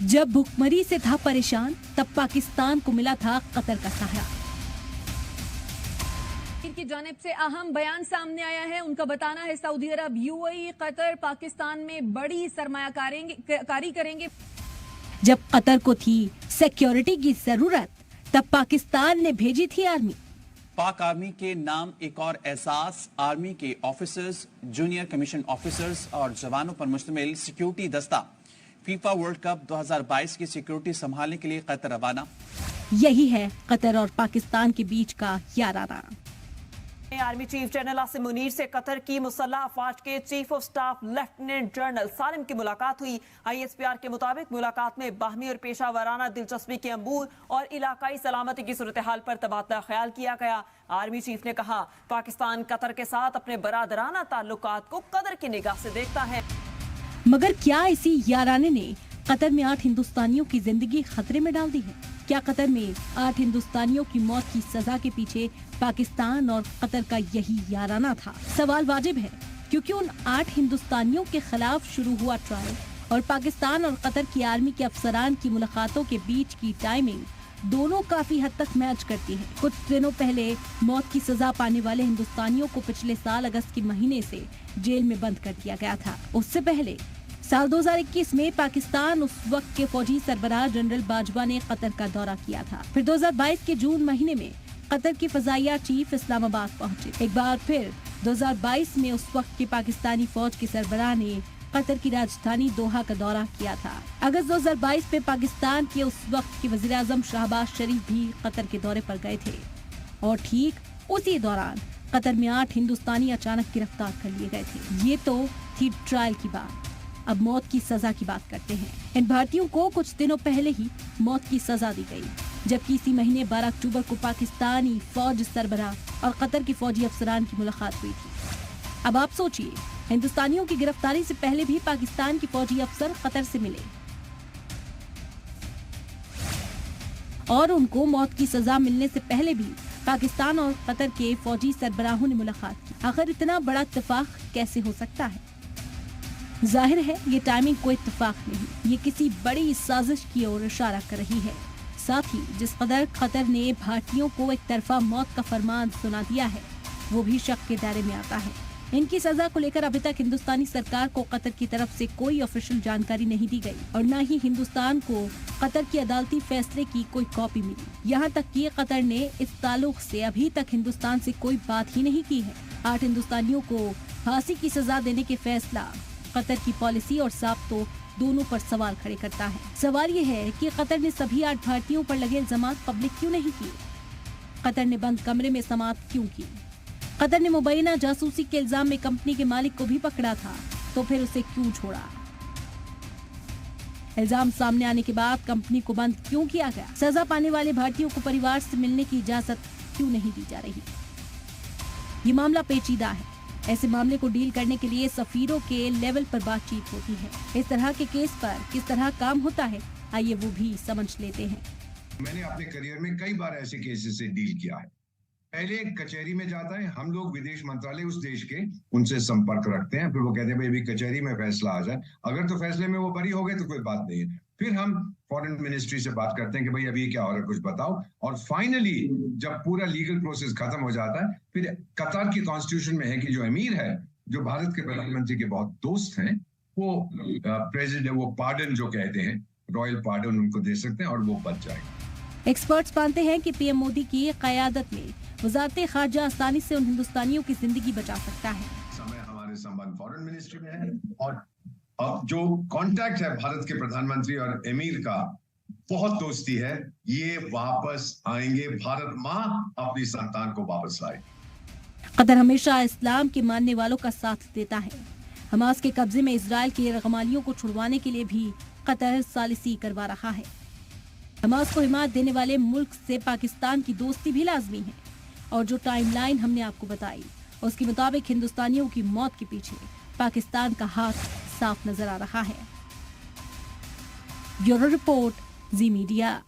जब भुखमरी से था परेशान, तब पाकिस्तान को मिला था कतर का सहारा। की जानिब से अहम बयान सामने आया है। उनका बताना है सऊदी अरब, यूएई, कतर पाकिस्तान में बड़ी सरमायाकारी करेंगे। जब कतर को थी सिक्योरिटी की जरूरत, तब पाकिस्तान ने भेजी थी आर्मी। पाक आर्मी के नाम एक और एहसास, आर्मी के ऑफिसर्स, जूनियर कमीशन ऑफिसर्स और जवानों पर मुश्तमिल सिक्योरिटी दस्ता फीफा वर्ल्ड कप 2022 की सिक्योरिटी संभालने के लिए कतर रवाना। यही है कतर और पाकिस्तान के बीच का याराना। Army chief general Asim Munir से कतर की मुसल्लह अफवाज के chief of staff lieutenant general Salim की मुलाकात हुई। ISPR के मुताबिक मुलाकात में बाहमी और पेशा वाराना दिलचस्पी के अमूर और इलाकाई सलामती की सूरत हाल पर तबादला ख्याल किया गया। आर्मी चीफ ने कहा, पाकिस्तान कतर के साथ अपने बरादराना ताल्लुकात को कदर की निगाह से देखता है। मगर क्या इसी याराने ने कतर में 8 हिंदुस्तानियों की जिंदगी खतरे में डाल दी है? क्या कतर में 8 हिंदुस्तानियों की मौत की सजा के पीछे पाकिस्तान और कतर का यही याराना था? सवाल वाजिब है, क्योंकि उन 8 हिंदुस्तानियों के खिलाफ शुरू हुआ ट्रायल और पाकिस्तान और कतर की आर्मी के अफसरान की मुलाकातों के बीच की टाइमिंग दोनों काफी हद तक मैच करती है। कुछ दिनों पहले मौत की सजा पाने वाले हिंदुस्तानियों को पिछले साल अगस्त के महीने से जेल में बंद कर दिया गया था। उससे पहले साल 2021 में पाकिस्तान उस वक्त के फौजी सरबराह जनरल बाजवा ने कतर का दौरा किया था। फिर 2022 के जून महीने में कतर के फजाइया चीफ इस्लामाबाद पहुंचे। एक बार फिर 2022 में उस वक्त के पाकिस्तानी फौज के सरबराह ने कतर की राजधानी दोहा का दौरा किया था। अगस्त 2022 में पाकिस्तान के उस वक्त के वजीर आजम शहबाज शरीफ भी कतर के दौरे पर गए थे और ठीक उसी दौरान कतर में 8 हिंदुस्तानी अचानक गिरफ्तार कर लिए गए थे। ये तो थी ट्रायल की बात। अब मौत की सजा की बात करते हैं। इन भारतीयों को कुछ दिनों पहले ही मौत की सजा दी गई, जबकि इसी महीने 12 अक्टूबर को पाकिस्तानी फौज सरबराह और कतर के फौजी अफसरान की मुलाकात हुई थी। अब आप सोचिए, हिंदुस्तानियों की गिरफ्तारी से पहले भी पाकिस्तान के फौजी अफसर कतर से मिले और उनको मौत की सजा मिलने से पहले भी पाकिस्तान और कतर के फौजी सरबराहों ने मुलाकात की। आखिर इतना बड़ा इत्तेफाक कैसे हो सकता है? जाहिर है ये टाइमिंग कोई इत्तेफाक नहीं, ये किसी बड़ी साजिश की ओर इशारा कर रही है। साथ ही जिस कदर कतर ने भारतीयों को एक तरफा मौत का फरमान सुना दिया है, वो भी शक के दायरे में आता है। इनकी सजा को लेकर अभी तक हिंदुस्तानी सरकार को कतर की तरफ से कोई ऑफिशियल जानकारी नहीं दी गई और न ही हिंदुस्तान को कतर की अदालती फैसले की कोई कॉपी मिली। यहाँ तक कि कतर ने इस ताल्लुक से अभी तक हिंदुस्तान से कोई बात ही नहीं की है। 8 हिंदुस्तानियों को फांसी की सजा देने के फैसला कतर की पॉलिसी और साब्तों दोनों पर सवाल खड़े करता है। सवाल ये है कि कतर ने सभी 8 भारतीयों पर लगे इल्जामात पब्लिक क्यों नहीं किए? कतर ने बंद कमरे में समाअत क्यों की? कतर ने मुबैना जासूसी के इल्जाम में कंपनी के मालिक को भी पकड़ा था, तो फिर उसे क्यों छोड़ा? इल्जाम सामने आने के बाद कंपनी को बंद क्यों किया गया? सजा पाने वाले भारतीयों को परिवार से मिलने की इजाजत क्यों नहीं दी जा रही? ये मामला पेचीदा है। ऐसे मामले को डील करने के लिए सफीरों के लेवल पर बातचीत होती है। इस तरह के केस पर किस तरह काम होता है, आइए वो भी समझ लेते हैं। मैंने अपने करियर में कई बार ऐसे केसेस से डील किया है। पहले कचहरी में जाता है, हम लोग विदेश मंत्रालय उस देश के उनसे संपर्क रखते हैं, फिर वो कहते हैं भाई अभी कचहरी में फैसला आ जाए, अगर तो फैसले में वो बरी हो गए तो कोई बात नहीं है। फिर हम फॉरेन मिनिस्ट्री से बात करते हैं कि भाई अभी क्या हो रहा है, कुछ बताओ। और फाइनली जब पूरा लीगल प्रोसेस खत्म हो जाता है, फिर कतार की कॉन्स्टिट्यूशन में है कि जो अमीर है, जो भारत के प्रधानमंत्री के बहुत दोस्त हैं, वो प्रेसिडेंट वो पार्डन जो कहते हैं, रॉयल पार्डन उनको दे सकते हैं और वो बच जाएगा। एक्सपर्ट्स मानते हैं कि पीएम मोदी की क़यादत में वज़ारत ख़ारजा आसानी से उन हिंदुस्तानियों की जिंदगी बचा सकता है। समय हमारे संबंध फॉरेन मिनिस्ट्री में है और अब जो कांटेक्ट है भारत के प्रधानमंत्री और एमीर का, बहुत दोस्ती है, ये वापस आएंगे। भारत माँ अपनी संतान को वापस लाए। कतर हमेशा इस्लाम के मानने वालों का साथ देता है। हमास के कब्जे में इजराइल के रगमालियों को छुड़वाने के लिए भी कतर सालिसी करवा रहा है। हमास को हिमायत देने वाले मुल्क से पाकिस्तान की दोस्ती भी लाजमी है और जो टाइमलाइन हमने आपको बताई, उसके मुताबिक हिंदुस्तानियों की मौत के पीछे पाकिस्तान का हाथ साफ नजर आ रहा है। ब्यूरो रिपोर्ट, जी मीडिया।